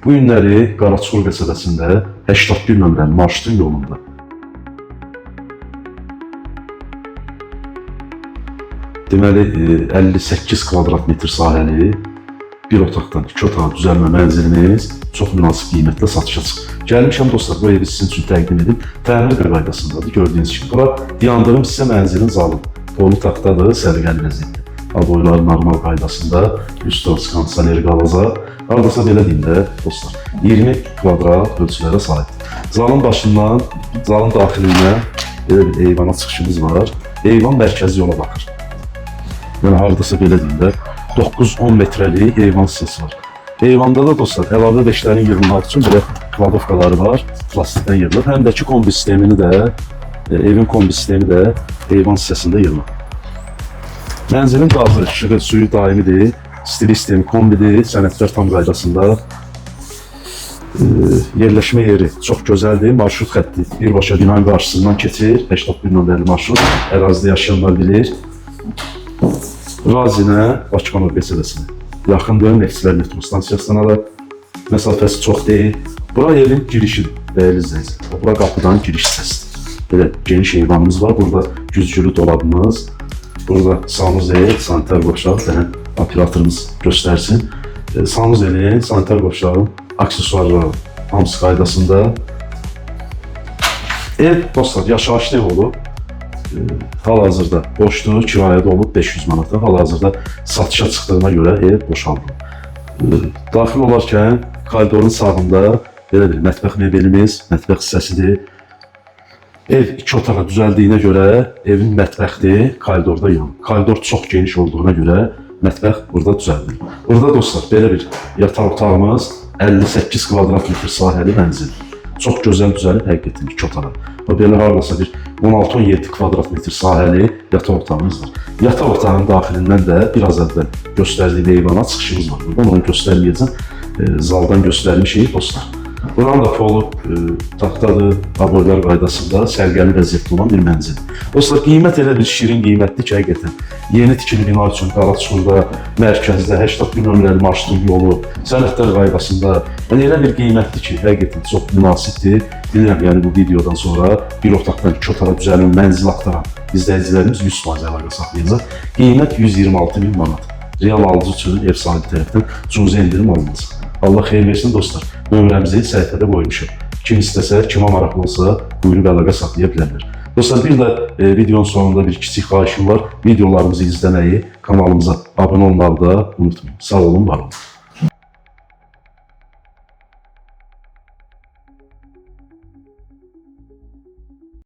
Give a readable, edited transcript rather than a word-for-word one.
Bu günləri Qaraçuxur qəsəbəsində 81 nömrəli marşrutun yolunda. Deməli 58 kvadrat metr sahəli bir otaqdan 2 otağa düzəlmə mənzilimiz çox münasib qiymətlə satışa çıxır. Gəlmişəm dostlar, bu evi sizin üçün təqdim edib təmir qaydasındadır. Gördüyünüz kimi bura dayandığım hissə mənzilin zalı. Dolu taxtadır, səliqəli vəziyyətdə. Aboylar normal qaydasında, üst orta kondisioner qalacaq. Hardasa belə deyim də dostlar, 20 kvadrat ölçülərə sahibdir. Zalın başından, zalın daxilinə belə bir eyvana çıxışımız var. Eyvan mərkəzi yola baxır. Yəni hardasa belə deyim də 9-10 metrəlik eyvan hissəsi var. Eyvanda da dostlar əlavə beşlərin yığılmaq üçün belə kladovkaları var, plastikdən yığılır. Həm də ki kombi sistemini də, evin kombi sistemi də eyvan hissəsində yığılır. Mənzilin qazı, işığı, suyu daimidir, stili sistemi kombidir, sənətkar tam qaydasında. Yerləşmə yeri çox gözəldir, marşrut xətti birbaşa binanın qarşısından keçir, 81 nömrəli marşrut, ərazidə yaşayanlar bilir. Razinə, Bakıxanov qəsəbəsinə yaxındır, Neftçilər metro stansiyasına da məsafəsi çox deyil. Bura evin girişidir, dəyərli izləyicilər. Bura qapıdan giriş hissəsidir. Belə geniş eyvanımız var, burada güzgülü dolabımız. Burada sanuzel, sanitar qovşağı, dənən operatorumuz göstərsin. Sanuzelin, sanitar qovşağın aksesuarları hamısı qaydasında. Ev dostlar yaşayışlı ev olub. Hal-hazırda boşdur, kirayədə olub 500 manata. Hal-hazırda satışa çıxdığına görə ev boşaldı. Daxil olarkən koridorun sağında belə bir mətbəx mebelimiz, mətbəx hissəsidir. Ev 2 otağa düzəldiyinə görə evin mətbəxdir, koridorda yanır. Koridor çox geniş olduğuna görə mətbəx burada düzəldilir. Burada dostlar belə bir yataq otağımız 58 kvadrat metr sahəli mənzil. Çox gözəl düzəlib həqiqətən 2 otağa. Belə hardasa bir 16-17 kvadrat metr sahəli yataq otağımız var. Yataq otağının daxilindən də biraz əvvəl göstərdiyim eyvana çıxışımız var. Buradan onu göstərməyəcəm. Zaldan göstərmişik dostlar. Buranın da polu taxtadır, aboylar qaydasında sərgəli vəziyyətdə olan bir mənzil. Dostlar, qiymət elə bir şirin qiymətdir ki, həqiqətən yeni tikili bina üçün Qaraçuxurda, mərkəzdə 81 nömrəli marşrutun yolu, sənədlər qaydasında elə bir qiymətdir ki, həqiqətən çox münasibdir. Bilirəm, yəni bu videodan sonra bir otaqdan 2 otağa düzəlmə mənzil axtaran izləyicilərimiz 100% əlaqə saxlayacaq. Qiymət 126.000 manat. Real alıcı üçün ev sahibi tərəfdən cüzi endirim alınacaq. Allah xeyir versin dostlar. Nömrəmizi səhifədə qoymuşuq. Kim istəsə, kimə maraqlı olsa buyurub əlaqə saxlaya bilərlər. Dostlar, bir də videonun sonunda bir kiçik xahişim var. Videolarımızı izləməyi, kanalımıza abunə olmağı da unutmayın. Sağ olun, var olun.